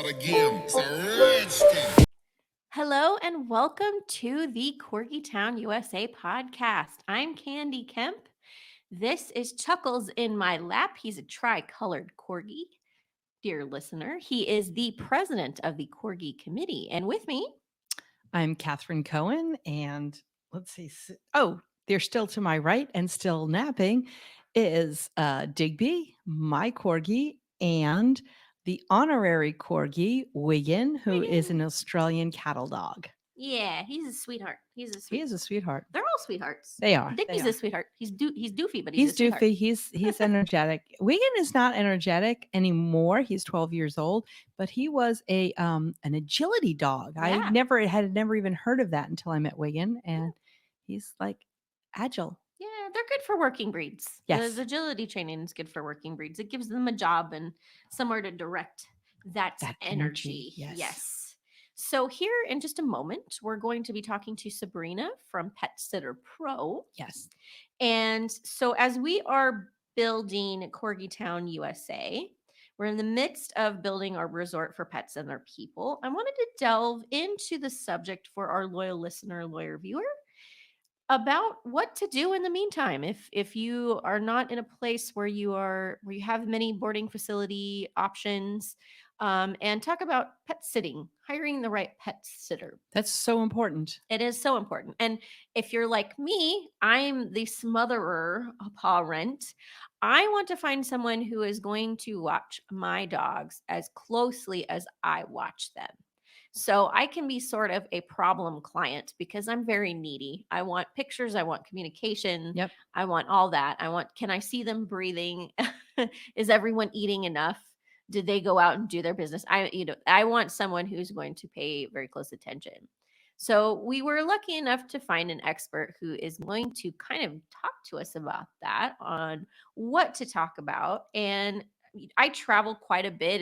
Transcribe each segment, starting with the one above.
start again. It's a redskin. Hello and welcome to the Corgi Town USA podcast. I'm Candy Kemp. This is Chuckles in my lap. He's a tri-colored corgi. Dear listener, he is the president of the Corgi Committee. And with me, I'm Catherine Cohen, and let's see. Oh, they're still to my right and still napping is Digby, my corgi, and the honorary corgi, Wigan, who is an Australian cattle dog. yeah, he's a sweetheart. He is a sweetheart. They're all sweethearts. They are. Digby's They a are. sweetheart. He's doofy, but He's a sweetheart. doofy. He's energetic. Wigan is not energetic anymore. He's 12 years old, but he was an agility dog. Yeah. I had never even heard of that until I met Wigan, and he's like agile. Yeah, they're good for working breeds. Yes. The agility training is good for working breeds. It gives them a job and somewhere to direct that energy. Yes. So here in just a moment, we're going to be talking to Sabrina from Pet Sitter Pro. Yes. And so as we are building Corgi Town USA, we're in the midst of building our resort for pets and their people. I wanted to delve into the subject for our loyal listener, loyal viewer, about what to do in the meantime if you are not in a place where you have many boarding facility options, and talk about pet sitting, hiring the right pet sitter. That's so important. It is so important. And if you're like me, I'm the smotherer paw rent. I want to find someone who is going to watch my dogs as closely as I watch them. So I can be sort of a problem client because I'm very needy. I want pictures, I want communication, Yep. I want all that. Can I see them breathing? Is everyone eating enough? Did they go out and do their business? I want someone who's going to pay very close attention. So we were lucky enough to find an expert who is going to kind of talk to us about that, on what to talk about. And I travel quite a bit,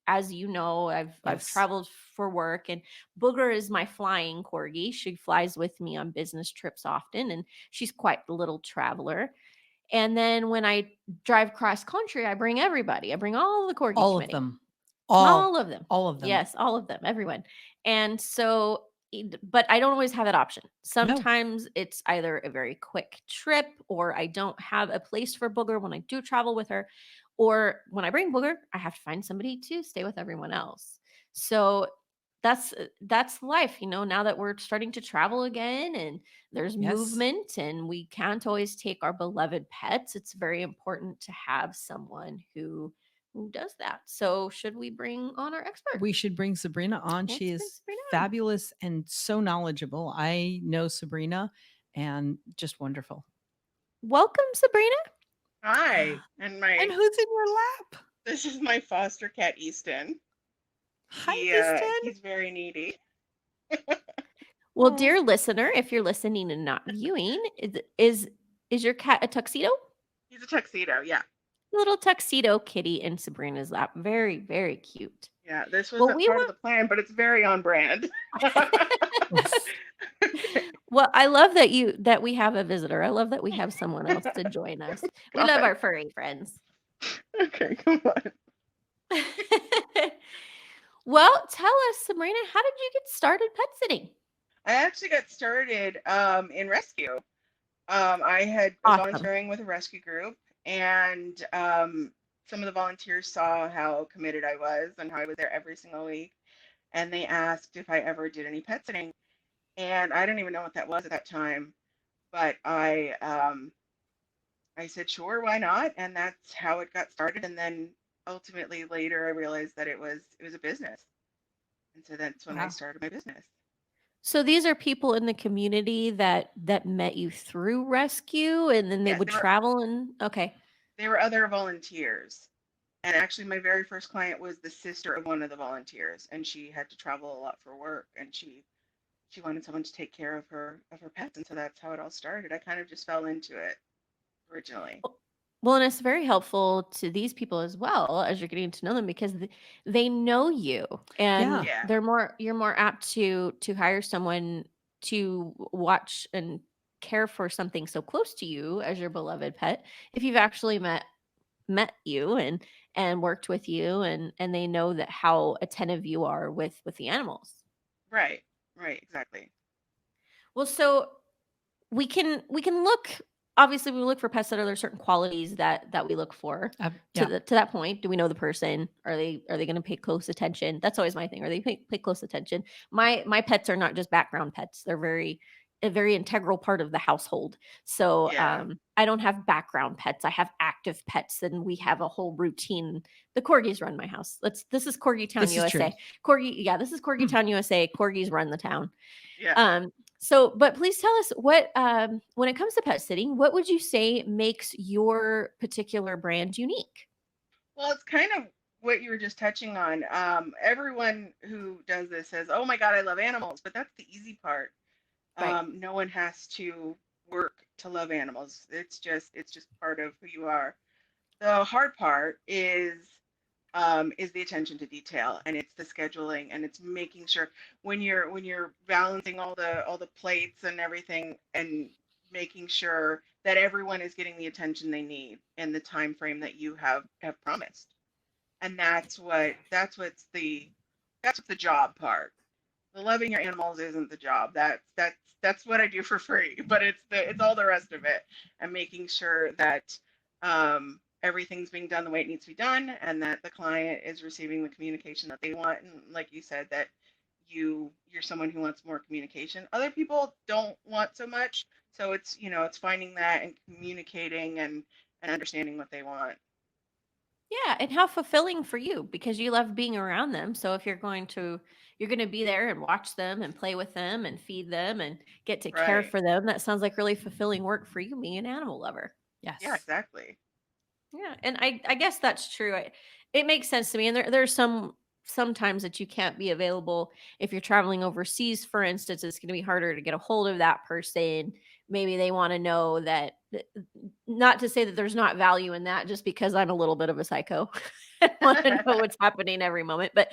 as you know, I've Yes. traveled for work, and Booger is my flying corgi. She flies with me on business trips often, and she's quite a little traveler. And then when I drive cross country, I bring everybody. I bring all the corgi All committee. of them. All of them. All of them. Yes, all of them, everyone. And so, but I don't always have that option. Sometimes it's either a very quick trip, or I don't have a place for Booger when I do travel with her, or when I bring Booger, I have to find somebody to stay with everyone else. So that's life, now that we're starting to travel again and there's Yes. movement and we can't always take our beloved pets. It's very important to have someone who does that. So should we bring on our expert? We should bring Sabrina on. Let's She bring is Sabrina on. fabulous and so knowledgeable. I know Sabrina, and just wonderful. Welcome, Sabrina. Hi, and And who's in your lap? this is my foster cat Easton. Hi, He's Easton. very needy. Well, Aw. dear listener, if you're listening and not viewing, is your cat a tuxedo? He's a tuxedo, yeah. Little tuxedo kitty in Sabrina's lap. Very, very cute. Yeah, this Well, wasn't part of the plan, but it's very on brand. Well, I love that we have a visitor. I love that we have someone else to join us. We love God. our furry friends. Okay, come on. Well, tell us, Sabrina, how did you get started pet sitting? I actually got started in rescue. I had been Awesome. volunteering with a rescue group, and some of the volunteers saw how committed I was and how I was there every single week, and they asked if I ever did any pet sitting. And I didn't even know what that was at that time, but I said, sure, why not? And that's how it got started. And then ultimately later I realized that it was a business. And so that's when I Wow. started my business. So these are people in the community that met you through rescue, and then they Yes, would travel and okay. There were other volunteers. And actually my very first client was the sister of one of the volunteers, and she had to travel a lot for work, and she wanted someone to take care of her pets. And so that's how it all started. I kind of just fell into it originally. Well, and it's very helpful to these people as well as you're getting to know them, because they know you, and Yeah. you're more apt to hire someone to watch and care for something so close to you as your beloved pet if you've actually met met you and worked with you, and they know that how attentive you are with the animals. Right. Right. Exactly. Well, so we can look, obviously we look for pets that are, there's certain qualities that we look for to Yeah. to that point. Do we know the person? Are they going to pay close attention? That's always my thing. Are they pay close attention? My pets are not just background pets. They're a very integral part of the household. So Yeah. I don't have background pets. I have active pets, and we have a whole routine. The corgis run my house. This is Corgi Town, This is true. USA. Corgi, yeah, this is Corgi Town, USA. Corgis run the town. Yeah. So, but please tell us what, when it comes to pet sitting, what would you say makes your particular brand unique? Well, it's kind of what you were just touching on. Everyone who does this says, "Oh my God, I love animals," but that's the easy part. Right. No one has to work to love animals. It's just part of who you are. The hard part is the attention to detail, and it's the scheduling, and it's making sure when you're balancing all the plates and everything, and making sure that everyone is getting the attention they need in the time frame that you have promised. And that's what's the job part. The loving your animals isn't the job. That's what I do for free, but it's all the rest of it, and making sure that everything's being done the way it needs to be done, and that the client is receiving the communication that they want. And like you said, that you're someone who wants more communication. Other people don't want so much, so it's finding that and communicating and understanding what they want. Yeah, and how fulfilling for you, because you love being around them. So if you're going to be there and watch them and play with them and feed them and get to care Right. for them, that sounds like really fulfilling work for you, being an animal lover. Yeah, Yes. exactly. Yeah, and I guess that's true. It makes sense to me. And there's sometimes that you can't be available if you're traveling overseas. For instance, it's going to be harder to get a hold of that person. Maybe they want to know that. Not to say that there's not value in that, just because I'm a little bit of a psycho. I want to know what's happening every moment. But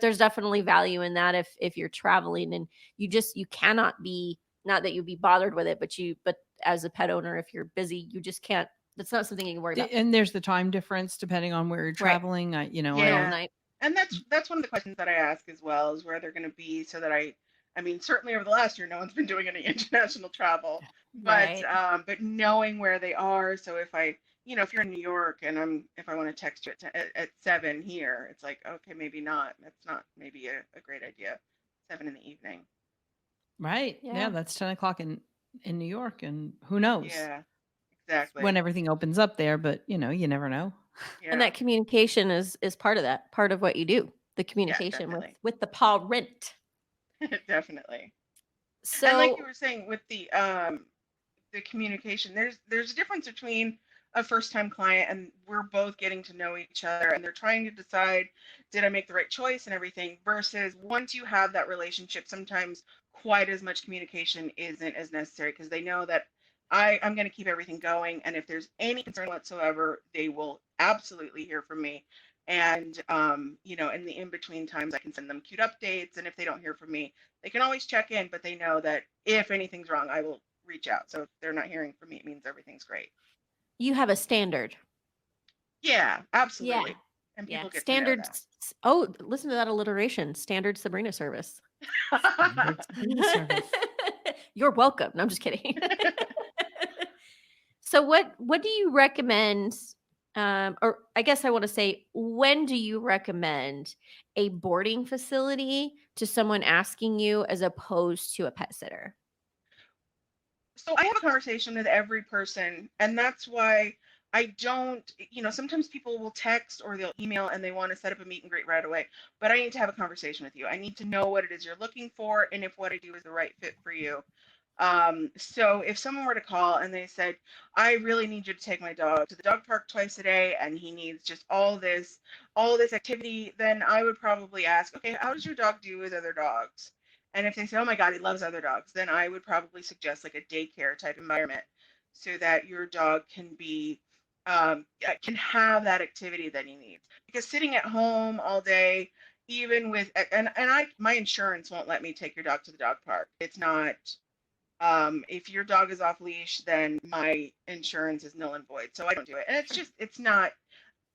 there's definitely value in that if you're traveling, and you cannot be, not that you'd be bothered with it, but as a pet owner, if you're busy, you just can't. That's not something you can worry about. And there's the time difference depending on where you're Right. traveling. I Middle of the Yeah. night. And that's one of the questions that I ask as well, is where they're going to be, so that I mean, certainly over the last year no one's been doing any international travel, Right. but knowing where they are. So if you're in New York, and if I want to text you at 7 here, it's like, okay, maybe not. That's not maybe a great idea. 7 in the evening. right. Yeah, Yeah. that's 10 o'clock in New York, and who knows Yeah, when exactly. everything opens up there. But you never know. And Yeah. that communication is part of that, part of what you do. The Yeah, communication with definitely. with the parent. Definitely. And like you So were saying with the communication, there's a difference between a first time client, and we're both getting to know each other, and they're trying to decide, did I make the right choice and everything, versus once you have that relationship, sometimes quite as much communication isn't as necessary, because they know that I'm going to keep everything going, and if there's any concern whatsoever, they will absolutely hear from me. And in the in between times, I can send them cute updates, and if they don't hear from me, they can always check in, but they know that if anything's wrong, I will reach out. So if they're not hearing from me, it means everything's great. you have a standard. Yeah, Yeah. absolutely. And Yeah. people get to know that. Standards. Oh, listen to that alliteration. Standard Sabrina service. Standard Sabrina service. You're welcome. No, I'm just kidding. So what do you recommend, or I guess I want to say, when do you recommend a boarding facility to someone asking you as opposed to a pet sitter? So I have a conversation with every person, and that's why I don't, sometimes people will text or they'll email and they want to set up a meet and greet right away. But I need to have a conversation with you. I need to know what it is you're looking for, and if what I do is the right fit for you. So if someone were to call and they said, I really need you to take my dog to the dog park twice a day, and he needs just all this activity, then I would probably ask, okay, how does your dog do with other dogs? And if they say, oh my God, he loves other dogs, then I would probably suggest like a daycare type environment, so that your dog can have that activity that he needs. Because sitting at home all day, even with and my insurance won't let me take your dog to the dog park. It's not, if your dog is off leash, then my insurance is null and void. So I don't do it. And it's not,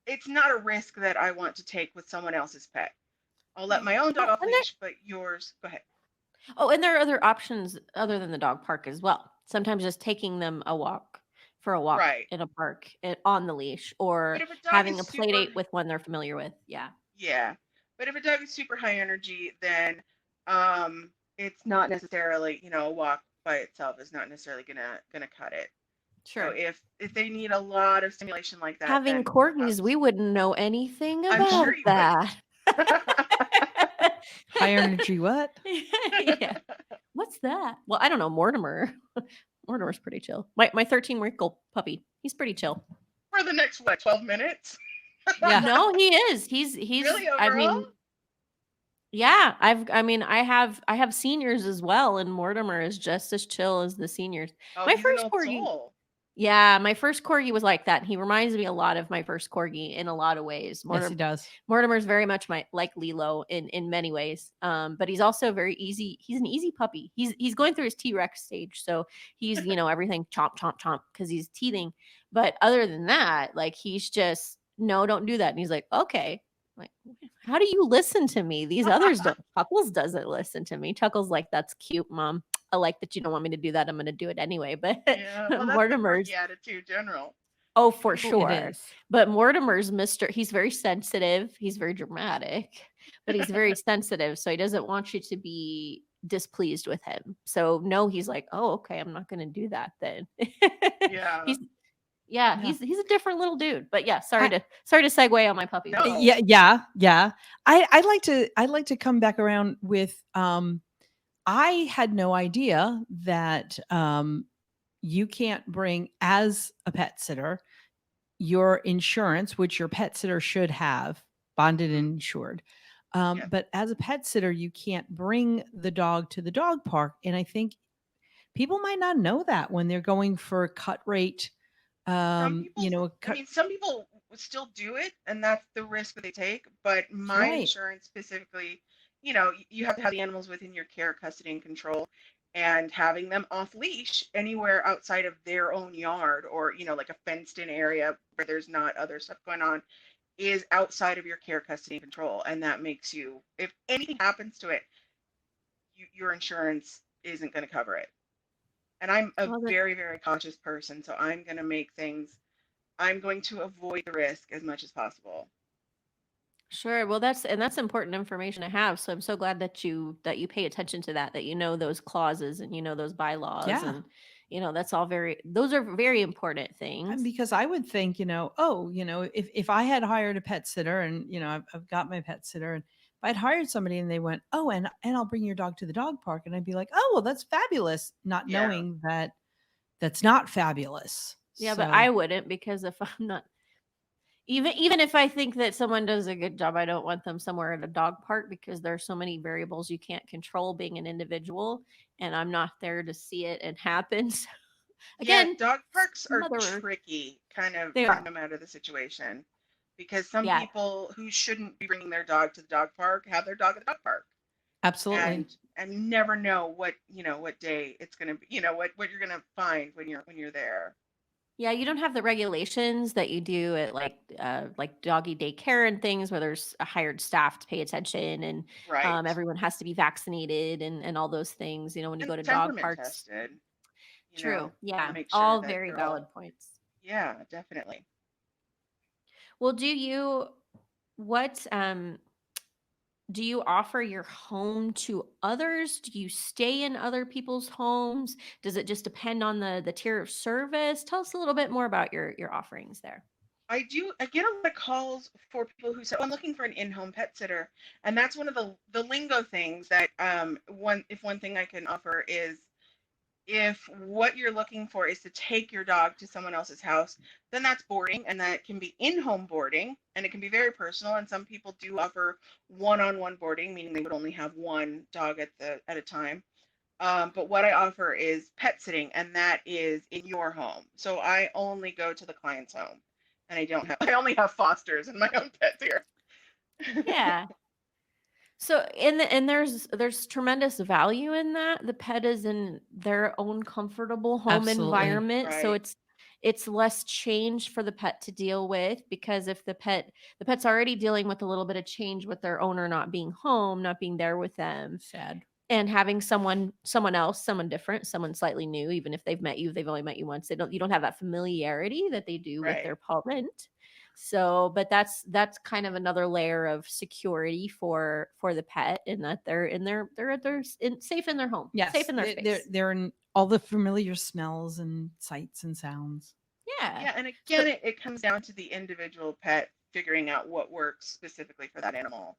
it's not a risk that I want to take with someone else's pet. I'll let my own dog Oh, off leash, but yours, go ahead. and there are other options other than the dog park as well. Sometimes just taking them for a walk Right. in a park on the leash, But or if a dog having is a play super, date with one they're familiar with. Yeah, yeah. But if a dog is super high energy, then it's not necessarily, a walk by itself is not necessarily gonna cut it. So sure. if they need a lot of stimulation like that, Having then corgis, we perhaps wouldn't know anything I'm Yeah. sure about you that. High energy what? Yeah. wouldn't. What's that? Well, I don't know. Mortimer. Mortimer's pretty chill. My 13-week-old puppy. He's pretty chill. For the next what, 12 minutes? Yeah. No, he is. He's Really I overall? mean, yeah, I have seniors as well, and Mortimer is just as chill as the seniors. Oh, My he's an first old corgi, soul. yeah, my first corgi was like that. He reminds me a lot of my first corgi in a lot of ways. Yes, he does. Mortimer's very much like Lilo in many ways. But he's also very easy. He's an easy puppy. He's going through his T-Rex stage, so he's everything chomp chomp chomp because he's teething. But other than that, like he's just no, don't do that. And he's like, okay. Like, how do you listen to me? These others don't. Chuckles doesn't listen to me. Chuckles like, that's cute, mom. I like that you don't want me to do that. I'm going to do it anyway. But Yeah, well, that's the Mortimer's, corgi attitude, general. oh, for It sure. is. But Mortimer's he's very sensitive. He's very dramatic, but he's very sensitive. So he doesn't want you to be displeased with him. So no, he's like, oh, okay, I'm not going to do that then. Yeah. he's, yeah, Yeah. he's a different little dude. But yeah, I, sorry to segue on my puppy. No. yeah. I'd like to come back around with I had no idea that you can't bring as a pet sitter your insurance, which your pet sitter should have bonded Mhm. and insured. Yep. But as a pet sitter, you can't bring the dog to the dog park. And I think people might not know that when they're going for a cut rate, Some people, a I cut. mean, some people would still do it, and that's the risk that they take. But my Right. insurance specifically, you have to have the animals within your care, custody, and control, and having them off leash anywhere outside of their own yard or, like a fenced in area where there's not other stuff going on is outside of your care, custody, and control. And that makes you, if anything happens to it, your insurance isn't going to cover it. And I'm a Well, very, very cautious person, so I'm going to avoid the risk as much as possible. sure. Well, that's important information to have. So I'm so glad that you pay attention to that you know those clauses and you know those bylaws, Yeah. and that's all those are very important And things. because I would think, if I had hired a pet sitter and, I've got my pet sitter and if I'd hired somebody and they went, oh, and I'll bring your dog to the dog park. And I'd be like, oh, well, that's fabulous. Not Yeah. knowing that that's not fabulous. Yeah, but So, I wouldn't, because if I'm not, even if I think that someone does a good job, I don't want them somewhere at a dog park because there are so many variables you can't control being an individual, and I'm not there to see it and happen. So, Yeah, again, dog parks are mother, tricky, kind of, they are. no matter the situation, because some Yeah, people who shouldn't be bringing their dog to the dog park have their dog at the dog park, absolutely. and you never know what day it's gonna be, what you're gonna find when you're there. yeah, you don't have the regulations that you do at like doggy daycare and things where there's a hired staff to pay attention, and Right. everyone has to be vaccinated and all those things. When you And go to dog temperament parks. tested, True. to Yeah, make sure all that very they're all, valid points. yeah, definitely. Well, what do you offer your home to others? Do you stay in other people's homes? Does it just depend on the tier of service? Tell us a little bit more about your offerings there. I get a lot of calls for people who say, "Oh, I'm looking for an in-home pet sitter," and that's one of the lingo things that one thing I can offer is, if what you're looking for is to take your dog to someone else's house, then that's boarding, and that can be in-home boarding, and it can be very personal. And some people do offer one-on-one boarding, meaning they would only have one dog at a time. But what I offer is pet sitting, and that is in your home. So I only go to the client's home, and I only have fosters and my own pets here. Yeah. So and there's tremendous value in that. The pet is in their own comfortable home Absolutely. environment. So Right. it's less change for the pet to deal with, because if the pet's already dealing with a little bit of change with their owner not being home, not being there with them, Sad. and having someone else, someone different, someone slightly new, even if they've only met you once, you don't have that familiarity that they do with their Right. parent. So, but that's kind of another layer of security for the pet, in that they're safe in their home, safe Yes, in their they're space. they're in all the familiar smells and sights and sounds. Yeah. Yeah, and So again, it comes down to the individual pet figuring out what works specifically for that animal.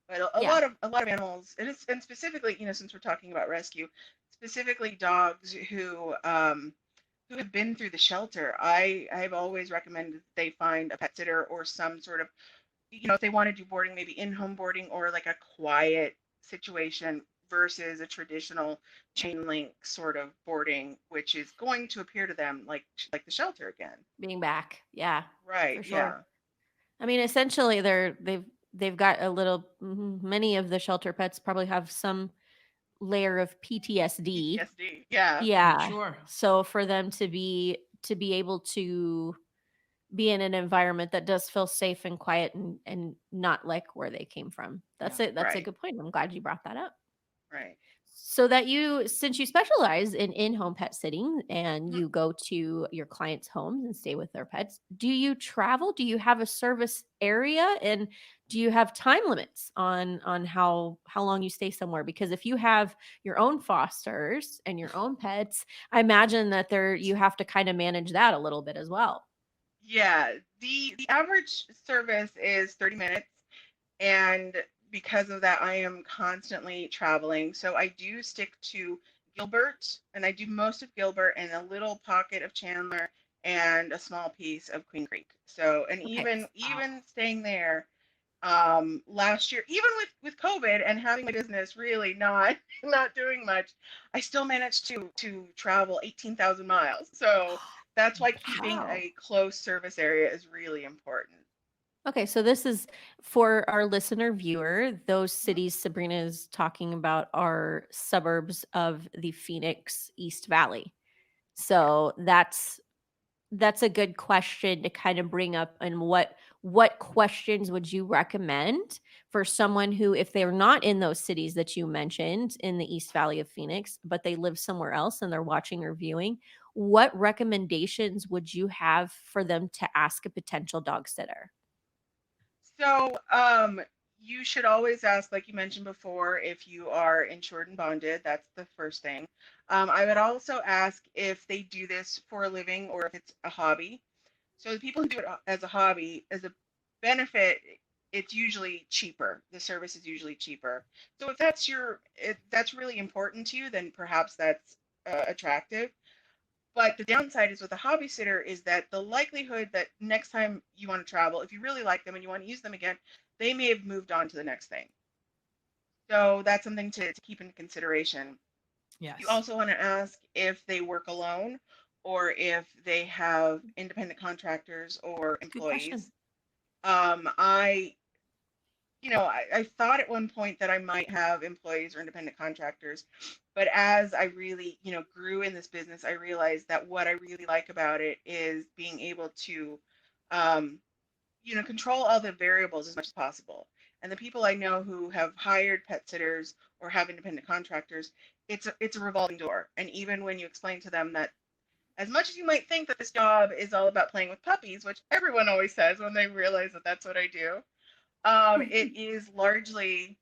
But yeah, a lot of animals, and specifically, since we're talking about rescue, specifically dogs who have been through the shelter, I've always recommended that they find a pet sitter or some sort of, if they want to do boarding, maybe in-home boarding or like a quiet situation versus a traditional chain link sort of boarding, which is going to appear to them like the shelter again. being back. Yeah, Right. for sure. Yeah. I mean, essentially, they've got a little. Many of the shelter pets probably have some layer of PTSD. PTSD. Yeah. I'm Yeah. sure. So for them to be able to be in an environment that does feel safe and quiet, and not like where they came from. That's Yeah. it. That's a Right. good point. I'm glad you brought that up. Right. So that since you specialize in in-home pet sitting and Mhm. you go to your clients' homes and stay with their pets, do you travel? Do you have a service area, and do you have time limits on how long you stay somewhere? Because if you have your own fosters and your own pets, I imagine that you have to kind of manage that a little bit as well. Yeah. The average service is 30 minutes. And because of that, I am constantly traveling. So I do stick to Gilbert, and I do most of Gilbert and a little pocket of Chandler and a small piece of Queen Creek. So, and Okay. Wow. even staying there last year, even with COVID and having my business really not not doing much, I still managed to travel 18,000 miles. So that's why keeping Wow. a close service area is really important. Okay, so this is for our listener viewer. Those Mhm. cities Sabrina is talking about are suburbs of the Phoenix East Valley. Yeah. So that's a good question to kind of bring up. And what questions would you recommend for someone who, if they're not in those cities that you mentioned in the East Valley of Phoenix, but they live somewhere else and they're watching or viewing, what recommendations would you have for them to ask a potential dog sitter? So, you should always ask, like you mentioned before, if you are insured and bonded. That's the first thing. I would also ask if they do this for a living or if it's a hobby. So the people who do it as a hobby, as a benefit, it's usually cheaper. The service is usually cheaper. So if that's really important to you, then perhaps that's attractive. But the downside is with a hobby sitter is that the likelihood that next time you want to travel, if you really like them and you want to use them again, they may have moved on to the next thing. So that's something to keep in consideration. You Yes. also want to ask if they work alone or if they have independent contractors or Good question. employees. I I thought at one point that I might have employees or independent contractors, but as I really, grew in this business, I realized that what I really like about it is being able to, um, control all the variables as much as possible. And the people I know who have hired pet sitters or have independent contractors, it's a revolving door. And even when you explain to them that as much as you might think that this job is all about playing with puppies, which everyone always says when they realize that that's what I do, it is largely,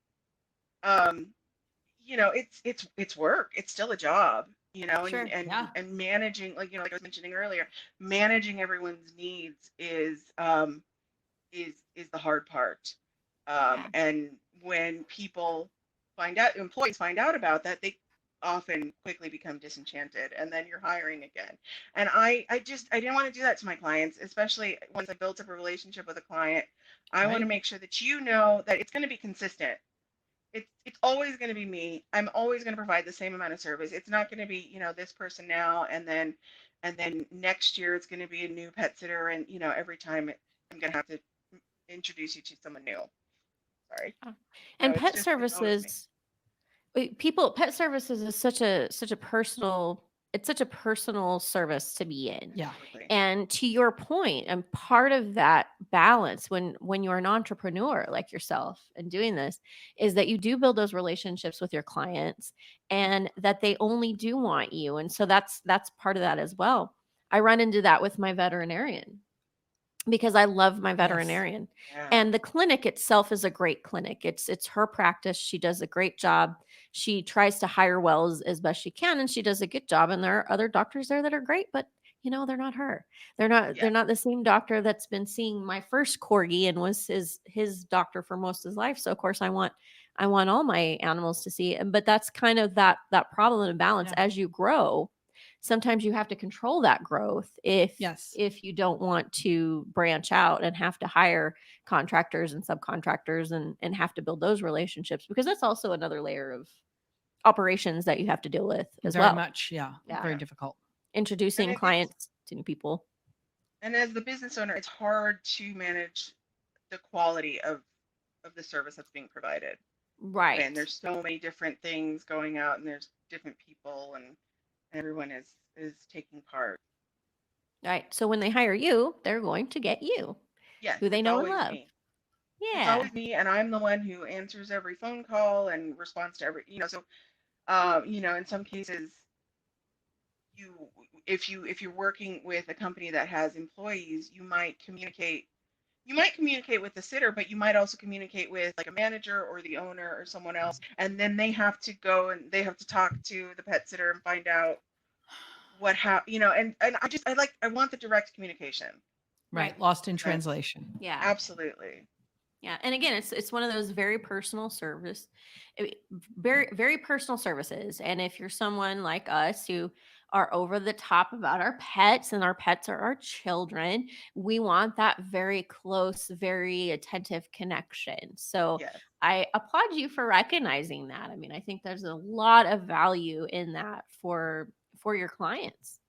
um, it's work. It's still a job, and Sure. Yeah. managing, like I was mentioning earlier, managing everyone's needs is the hard part. Yeah. And when employees find out about that, they often quickly become disenchanted, and then you're hiring again. And I didn't want to do that to my clients, especially once I built up a relationship with a client. I want to Right. make sure that you know that it's going to be consistent. It's always going to be me. I'm always going to provide the same amount of service. It's not going to be, this person now and then next year it's going to be a new pet sitter, and every time I'm going to have to introduce you to someone new. Sorry. Oh. So And it's always me. pet services is such a personal it's such a personal service to be in. Yeah. Absolutely. And to your point, and part of that balance when you're an entrepreneur like yourself and doing this is that you do build those relationships with your clients and that they only do want you. And so that's part of that as well. I run into that with my veterinarian because I love my Yes. veterinarian. Yeah. And the clinic itself is a great clinic. It's her practice. She does a great job. She tries to hire well as best she can, and she does a good job. And there are other doctors there that are great, but they're not her. They're Yeah. not the same doctor that's been seeing my first corgi and was his doctor for most of his life. So of course I want all my animals to see. But that's kind of that problem and balance Yeah. as you grow. Sometimes you have to control that growth Yes. if you don't want to branch out and have to hire contractors and subcontractors and have to build those relationships, because that's also another layer of operations that you have to deal with as Very well. much. Yeah. Yeah. Very difficult. Introducing And clients to new people. and as the business owner, it's hard to manage the quality of the service that's being provided. Right. And there's so many different things going out, and there's different people, and everyone is taking part. Right. So when they hire you, they're going to get you, Yes, who they it's know and always love. me. It's Yeah. always me, and I'm the one who answers every phone call and responds to every, so in some cases, you if you're working with a company that has employees, you might communicate with the sitter, but you might also communicate with like a manager or the owner or someone else, and then they have to go and they have to talk to the pet sitter and find out and I want the direct communication. Right. Lost in That's translation. Yeah. absolutely. Yeah, and again, it's one of those very personal very very personal services. And if you're someone like us who are over the top about our pets, and our pets are our children, we want that very close, very attentive connection. So Yes. I applaud you for recognizing that. I mean, I think there's a lot of value in that for your clients.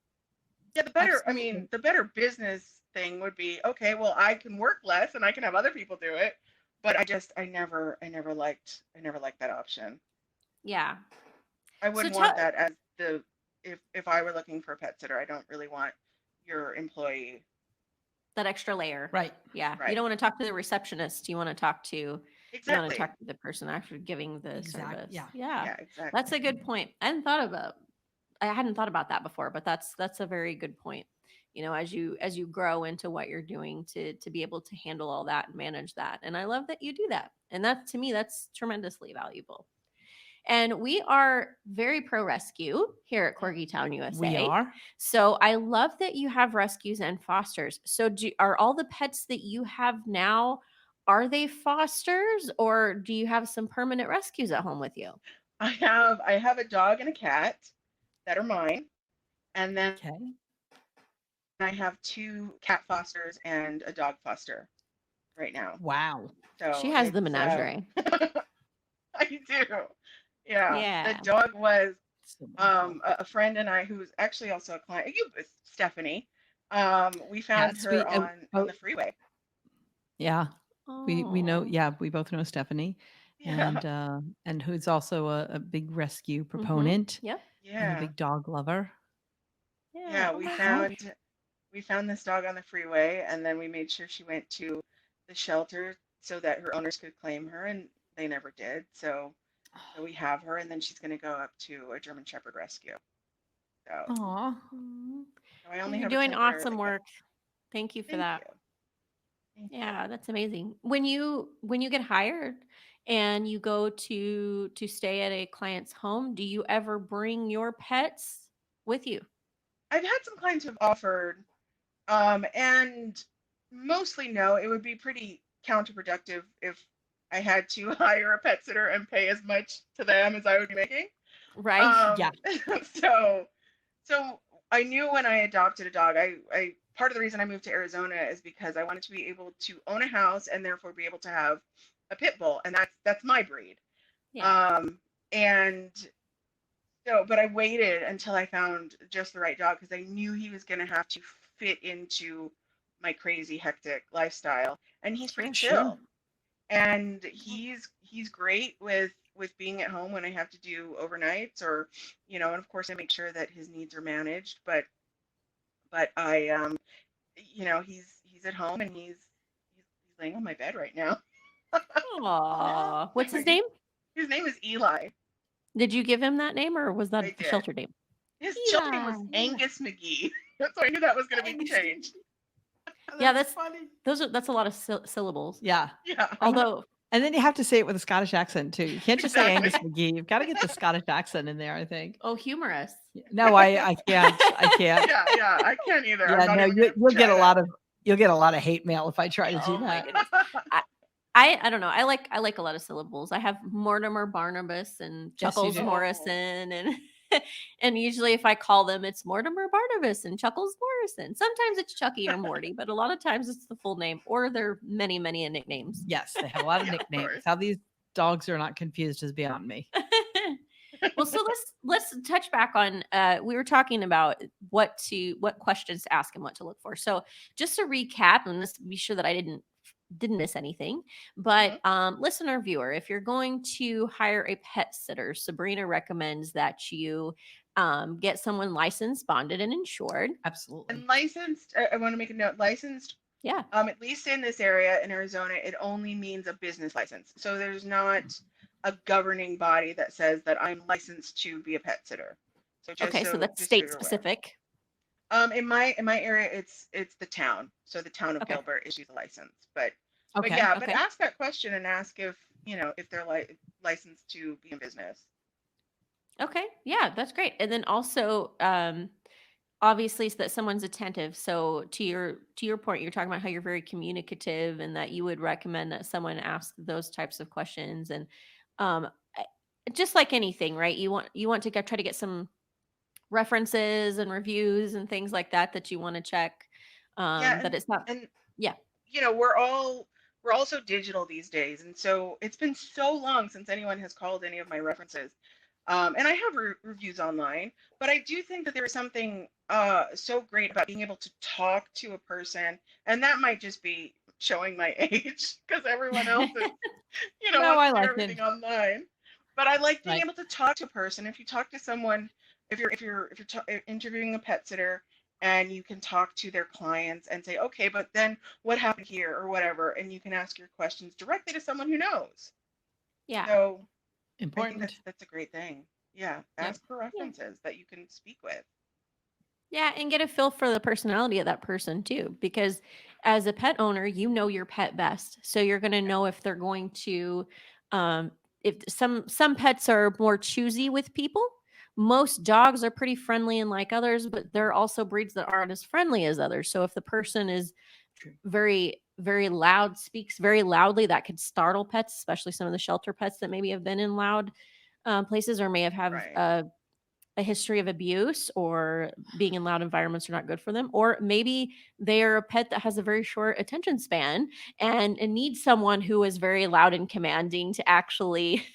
Yeah, Absolutely. the better business thing would be, okay, well, I can work less and I can have other people do it, but I never liked that option. Yeah. I So wouldn't tell want that as the if I were looking for a pet sitter, I don't really want your employee. that extra layer. Right. Yeah. You Right. don't want to talk to the receptionist. You want to talk to Exactly. the person actually giving the Exactly. service. Yeah. Yeah. Yeah, exactly. That's a good point. I hadn't thought about that before, but that's a very good point. As you grow into what you're doing to be able to handle all that and manage that. And I love that you do that. And that, to me, that's tremendously valuable. And we are very pro rescue here at Corgi Town, USA. We are. So I love that you have rescues and fosters. So are all the pets that you have now, are they fosters, or do you have some permanent rescues at home with you? I have a dog and a cat that are mine, and then Okay. I have two cat fosters and a dog foster right now. Wow. She So has the it's menagerie. I do. Yeah. The Yeah. dog was So wonderful. a friend and I, who's actually also a client. Stephanie. We found Yes. her on the freeway. Yeah. We know. Oh. Yeah. We both know Stephanie, Yeah. and who's also a big rescue Mm-hmm. proponent Yep. and a Yeah. big dog lover. Yeah. Yeah. Oh We my How? gosh. found this dog on the freeway, and then we made sure she went to the shelter so that her owners could claim her, and they never did. So we have her, and then she's going to go up to a German Shepherd rescue. So, Aw. Mhm. so I Well, only you're have a doing temporary. awesome work. Thank you for Thank that. you. Thank you. Yeah, that's amazing. When you get hired and you go to stay at a client's home, do you ever bring your pets with you? I've had some clients who've offered, and mostly no. It would be pretty counterproductive if I had to hire a pet sitter and pay as much to them as I would be making. Right? Yeah. Um, so so I knew when I adopted a dog, I part of the reason I moved to Arizona is because I wanted to be able to own a house and therefore be able to have a pit bull, and that's my breed. Yeah. And so, but I waited until I found just the right dog because I knew he was going to have to fit into my crazy hectic lifestyle, and he's pretty Sure. chill. and he's great with being at home when I have to do overnights, or and of course I make sure that his needs are managed, but I he's at home, and he's laying on my bed right now. Aw. What's his name? His name is Eli. Did you give him that name or was I that the did. shelter name? His shelter name was Eli. Angus McGee. So I knew that was going to be Angus changed. Yeah, That's funny. that's a lot of syllables. Yeah. Yeah. Although And then you have to say it with a Scottish accent too. You can't just say Exactly. Angus McGee. You've got to get the Scottish accent in there, I think. humorous. No, I can't. I can't. Yeah, I can't either. Yeah, I'm not no, even gonna you'll get try a that. lot of hate mail if I try to do Oh my that. goodness. I don't know. I like a lot of syllables. I have Mortimer Barnabas and Yes, you Chuckles do. Morrison and and usually if I call them it's Mortimer Barnabas and Chuckles Morrison. Sometimes it's Chucky or Morty, but a lot of times it's the full name or they're many nicknames. Yes, they have a lot of Yeah, of nicknames. course. How these dogs are not confused is beyond me. Well, so let's touch back on we were talking about what questions to ask and what to look for. So just to recap, and let's be sure that I didn't miss anything, but listener viewer, if you're going to hire a pet sitter, Sabrina recommends that you get someone licensed, bonded, and insured. Absolutely. And licensed, I want to make a note, licensed, Yeah. at least in this area in Arizona, it only means a business license. So there's not a governing body that says that I'm licensed to be a pet sitter. So Okay, so that's just so state you're aware. specific. In my area, it's the town. So the town of Okay. Gilbert issues a license. But Okay. yeah, Okay. but ask that question and ask if if they're licensed to be in business. Okay. Yeah, that's great. And then also obviously so that someone's attentive. So to your point, you're talking about how you're very communicative and that you would recommend that someone ask those types of questions. And um I- just like anything, right? You want to try to get some references and reviews and things like that you want to check. Yeah, That it's not. and Yeah. we're all so digital these days, and so it's been so long since anyone has called any of my references. And I have reviews online, but I do think that there is something so great about being able to talk to a person, and that might just be showing my age because everyone else is, No, wants I to do like everything it. online. But I like being Right. able to talk to a person. If you talk to someone, if you're interviewing a pet sitter, and you can talk to their clients and say, okay, but then what happened here or whatever, and you can ask your questions directly to someone who knows. Yeah. So I think Important. that's a great thing. Yeah, Yep. ask for references that you can speak with. Yeah, and get a feel for the personality of that person too, because as a pet owner, you know your pet best. So you're going to know if they're going to um if some pets are more choosy with people. Most dogs are pretty friendly and like others, but there are also breeds that aren't as friendly as others. So if the person is True. very loud, speaks very loudly, that could startle pets, especially some of the shelter pets that maybe have been in loud places or may have Right. a history of abuse or being in loud environments are not good for them. Or maybe they're a pet that has a very short attention span and needs someone who is very loud and commanding to actually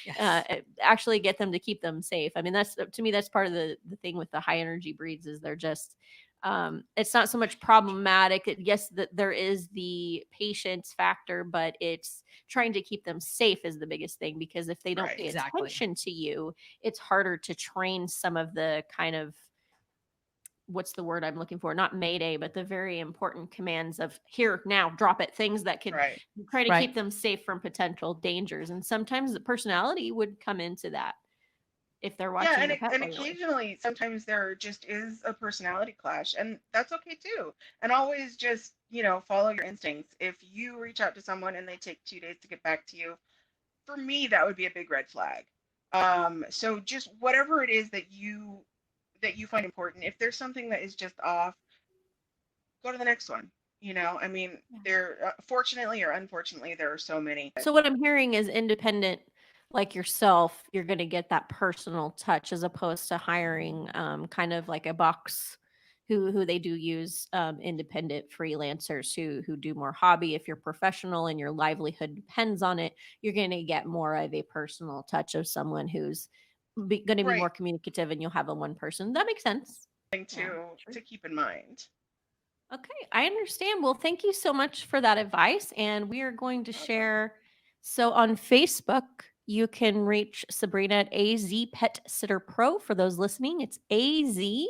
Yes. actually get them to keep them safe. I mean, that's to me, that's part of the thing with the high energy breeds is they're just it's not so much problematic. Yes, that there is the patience factor, but it's trying to keep them safe is the biggest thing because if they don't Right. pay Exactly. attention to you, it's harder to train some of the kind of what's the word I'm looking for? Not mayday, but the very important commands of here, now, drop it, things that could Right. try to Right. keep them safe from potential dangers. And sometimes the personality would come into that if they're Yeah, watching the pet and regularly. occasionally, sometimes there just is a personality clash, and that's okay too. And always just, follow your instincts. If you reach out to someone and they take 2 days to get back to you, for me, that would be a big red flag. So just whatever it is that you find important, if there's something that is just off, go to the next one. I mean, Yeah. there, fortunately or unfortunately, there are so many. So what I'm hearing is independent like yourself, you're going to get that personal touch as opposed to hiring kind of like a box who they do use independent freelancers who do more hobby. If you're professional and your livelihood depends on it, you're going to get more of a personal touch of someone who's going to be more Right. communicative and you'll have a one person. That makes sense. Thing Yeah, to sure. to keep in mind. Okay, I understand. Well, thank you so much for that advice. And we are going to Awesome. share. So on Facebook, you can reach Sabrina at AZ Pet Sitter Pro. For those listening, it's AZ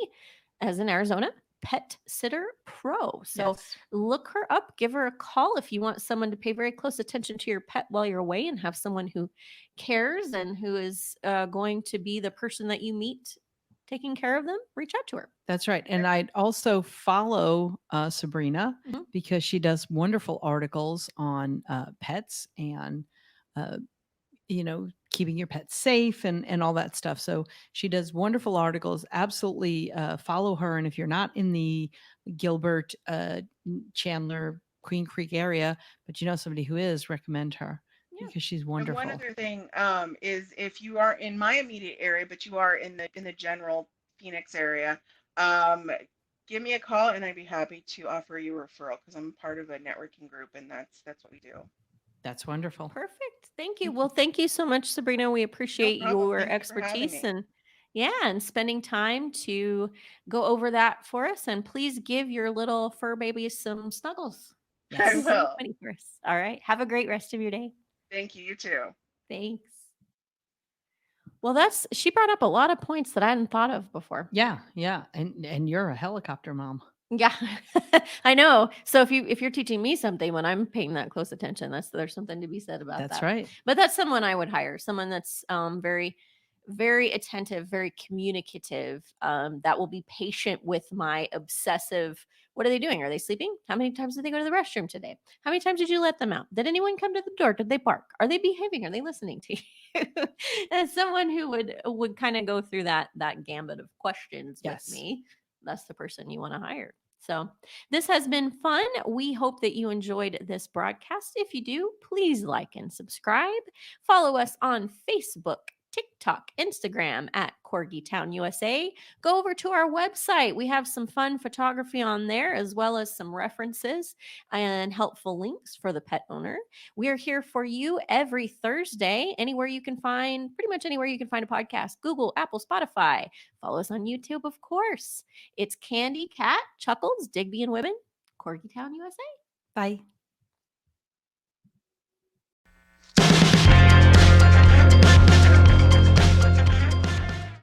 as in Arizona, Pet Sitter Pro. So Yes. look her up, give her a call if you want someone to pay very close attention to your pet while you're away and have someone who cares and who is going to be the person that you meet taking care of them. Reach out to her. That's right. And I'd also follow Sabrina Mhm. because she does wonderful articles on pets and, uh, keeping your pets safe and all that stuff. So she does wonderful articles. Absolutely follow her. And if you're not in the Gilbert, Chandler, Queen Creek area, but you know somebody who is, recommend her Yeah. because she's And one wonderful. other thing is if you are in my immediate area, but you are in the general Phoenix area, um, give me a call and I'd be happy to offer you a referral because I'm part of a networking group and that's what we do. That's wonderful. Perfect. Thank you. Well, thank you so much, Sabrina. We No appreciate problem. your Thank you for having expertise me. and yeah, and spending time to go over that for us. And please give your little fur babies some snuggles. I Yes. Some will. funny for us. All right. Have a great rest of your day. Thank you. You too. Thanks. Well, she brought up a lot of points that I hadn't thought of before. Yeah. Yeah. And you're a helicopter mom. Yeah, I know. So if you're teaching me something when I'm paying that close attention, there's something to be said about That's that. right. But that's someone I would hire, someone that's very, very attentive, very communicative, that will be patient with my obsessive. What are they doing? Are they sleeping? How many times did they go to the restroom today? How many times did you let them out? Did anyone come to the door? Did they bark? Are they behaving? Are they listening to you? As someone who would kind of go through that gambit of questions with Yes. me, that's the person you want to hire. So, this has been fun. We hope that you enjoyed this broadcast. If you do, please like and subscribe. Follow us on Facebook, TikTok, Instagram at Corgi Town USA. Go over to our website. We have some fun photography on there, as well as some references and helpful links for the pet owner. We are here for you every Thursday, pretty much anywhere you can find a podcast: Google, Apple, Spotify. Follow us on YouTube, of course. It's Candy, Cat, Chuckles, Digby, and Women, Corgi Town, USA. Bye.